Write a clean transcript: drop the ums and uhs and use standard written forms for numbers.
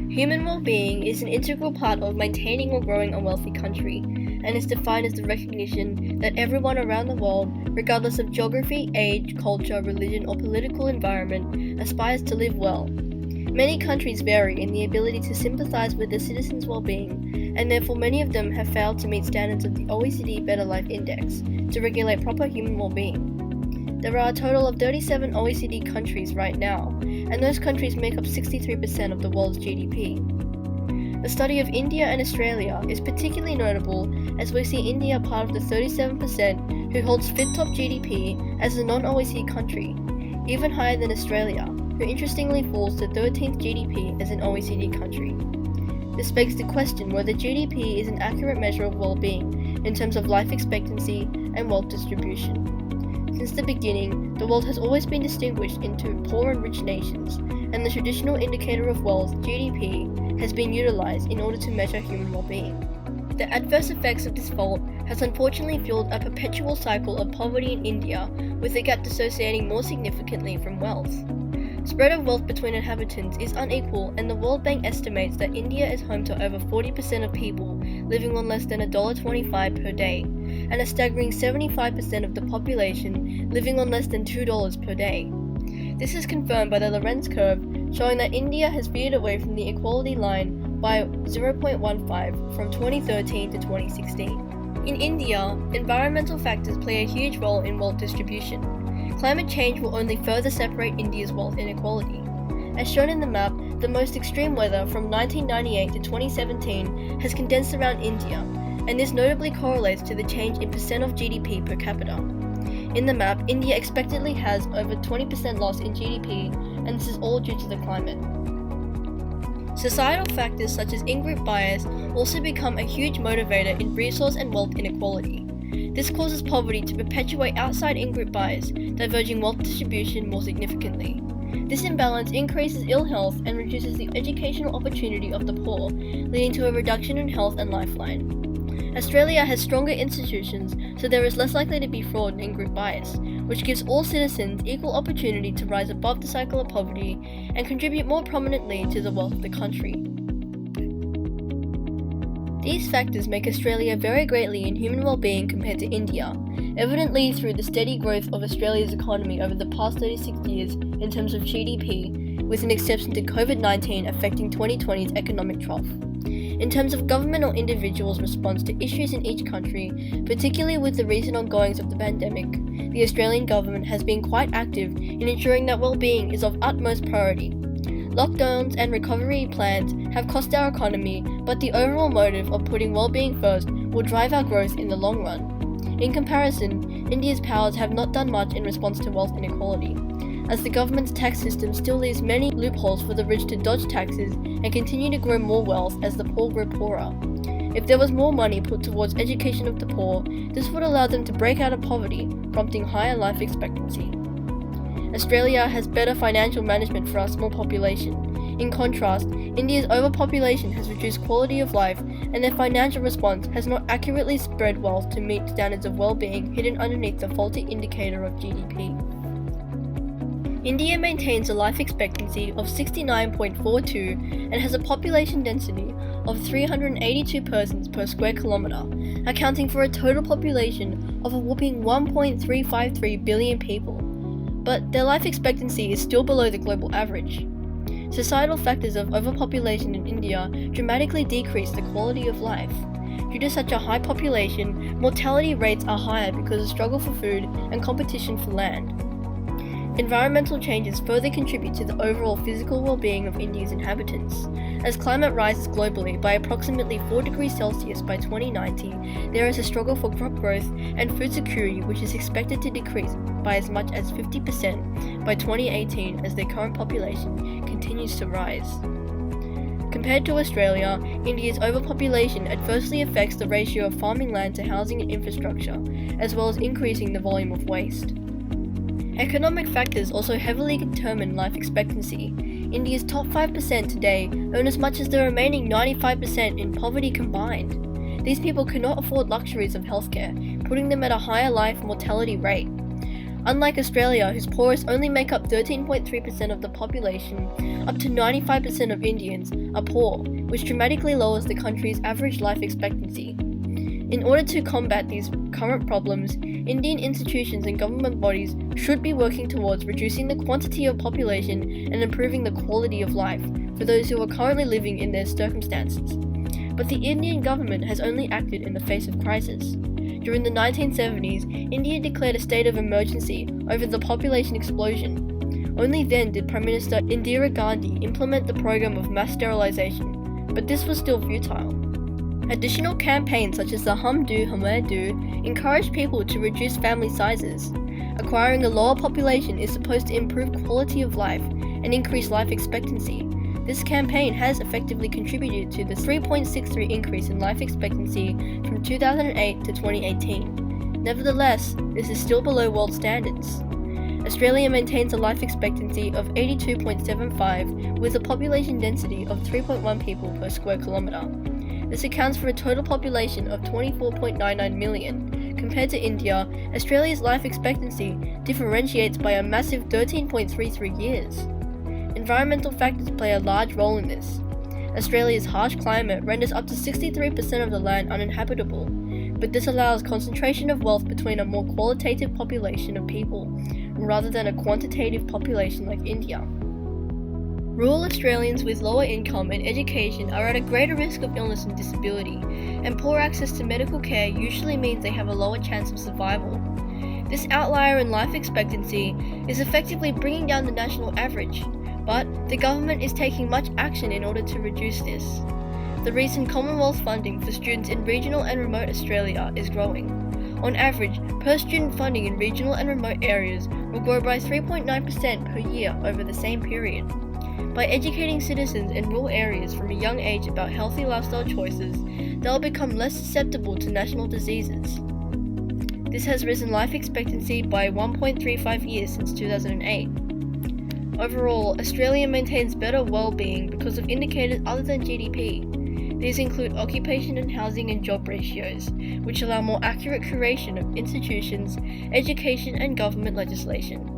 Human well-being is an integral part of maintaining or growing a wealthy country, and is defined as the recognition that everyone around the world, regardless of geography, age, culture, religion, or political environment, aspires to live well. Many countries vary in the ability to sympathize with their citizens' well-being, and therefore many of them have failed to meet standards of the OECD Better Life Index to regulate proper human well-being. There are a total of 37 OECD countries right now, and those countries make up 63% of the world's GDP. The study of India and Australia is particularly notable as we see India part of the 37% who holds fifth top GDP as a non-OECD country, even higher than Australia, who interestingly falls to 13th GDP as an OECD country. This begs the question whether GDP is an accurate measure of well-being in terms of life expectancy and wealth distribution. Since the beginning, the world has always been distinguished into poor and rich nations, and the traditional indicator of wealth, GDP, has been utilized in order to measure human well-being. The adverse effects of this fault has unfortunately fueled a perpetual cycle of poverty in India, with the gap dissociating more significantly from wealth. Spread of wealth between inhabitants is unequal, and the World Bank estimates that India is home to over 40% of people living on less than $1.25 per day, and a staggering 75% of the population living on less than $2 per day. This is confirmed by the Lorenz curve, showing that India has veered away from the equality line by 0.15 from 2013 to 2016. In India, environmental factors play a huge role in wealth distribution. Climate change will only further separate India's wealth inequality. As shown in the map, the most extreme weather from 1998 to 2017 has condensed around India, and this notably correlates to the change in percent of GDP per capita. In the map, India expectedly has over 20% loss in GDP, and this is all due to the climate. Societal factors such as in-group bias also become a huge motivator in resource and wealth inequality. This causes poverty to perpetuate outside in-group bias, diverging wealth distribution more significantly. This imbalance increases ill health and reduces the educational opportunity of the poor, leading to a reduction in health and lifeline. Australia has stronger institutions, so there is less likely to be fraud and in-group bias, which gives all citizens equal opportunity to rise above the cycle of poverty and contribute more prominently to the wealth of the country. These factors make Australia vary greatly in human well-being compared to India, evidently through the steady growth of Australia's economy over the past 36 years in terms of GDP, with an exception to COVID-19 affecting 2020's economic trough. In terms of government or individuals' response to issues in each country, particularly with the recent ongoings of the pandemic, the Australian government has been quite active in ensuring that well-being is of utmost priority. Lockdowns and recovery plans have cost our economy, but the overall motive of putting well-being first will drive our growth in the long run. In comparison, India's powers have not done much in response to wealth inequality, as the government's tax system still leaves many loopholes for the rich to dodge taxes and continue to grow more wealth as the poor grow poorer. If there was more money put towards education of the poor, this would allow them to break out of poverty, prompting higher life expectancy. Australia has better financial management for our small population. In contrast, India's overpopulation has reduced quality of life, and their financial response has not accurately spread wealth to meet standards of well-being hidden underneath the faulty indicator of GDP. India maintains a life expectancy of 69.42 and has a population density of 382 persons per square kilometre, accounting for a total population of a whopping 1.353 billion people. But their life expectancy is still below the global average. Societal factors of overpopulation in India dramatically decrease the quality of life. Due to such a high population, mortality rates are higher because of struggle for food and competition for land. Environmental changes further contribute to the overall physical well-being of India's inhabitants. As climate rises globally by approximately 4 degrees Celsius by 2090, there is a struggle for crop growth and food security, which is expected to decrease by as much as 50% by 2018 as their current population continues to rise. Compared to Australia, India's overpopulation adversely affects the ratio of farming land to housing and infrastructure, as well as increasing the volume of waste. Economic factors also heavily determine life expectancy. India's top 5% today earn as much as the remaining 95% in poverty combined. These people cannot afford luxuries of healthcare, putting them at a higher life mortality rate. Unlike Australia, whose poorest only make up 13.3% of the population, up to 95% of Indians are poor, which dramatically lowers the country's average life expectancy. In order to combat these current problems, Indian institutions and government bodies should be working towards reducing the quantity of population and improving the quality of life for those who are currently living in their circumstances. But the Indian government has only acted in the face of crisis. During the 1970s, India declared a state of emergency over the population explosion. Only then did Prime Minister Indira Gandhi implement the program of mass sterilization, but this was still futile. Additional campaigns such as the Hum Do Humer Do encourage people to reduce family sizes. Acquiring a lower population is supposed to improve quality of life and increase life expectancy. This campaign has effectively contributed to the 3.63 increase in life expectancy from 2008 to 2018. Nevertheless, this is still below world standards. Australia maintains a life expectancy of 82.75 with a population density of 3.1 people per square kilometre. This accounts for a total population of 24.99 million. Compared to India, Australia's life expectancy differentiates by a massive 13.33 years. Environmental factors play a large role in this. Australia's harsh climate renders up to 63% of the land uninhabitable, but this allows concentration of wealth between a more qualitative population of people, rather than a quantitative population like India. Rural Australians with lower income and education are at a greater risk of illness and disability, and poor access to medical care usually means they have a lower chance of survival. This outlier in life expectancy is effectively bringing down the national average, but the government is taking much action in order to reduce this. The recent Commonwealth funding for students in regional and remote Australia is growing. On average, per student funding in regional and remote areas will grow by 3.9% per year over the same period. By educating citizens in rural areas from a young age about healthy lifestyle choices, they'll become less susceptible to national diseases. This has risen life expectancy by 1.35 years since 2008. Overall, Australia maintains better well-being because of indicators other than GDP. These include occupation and housing and job ratios, which allow more accurate curation of institutions, education and government legislation.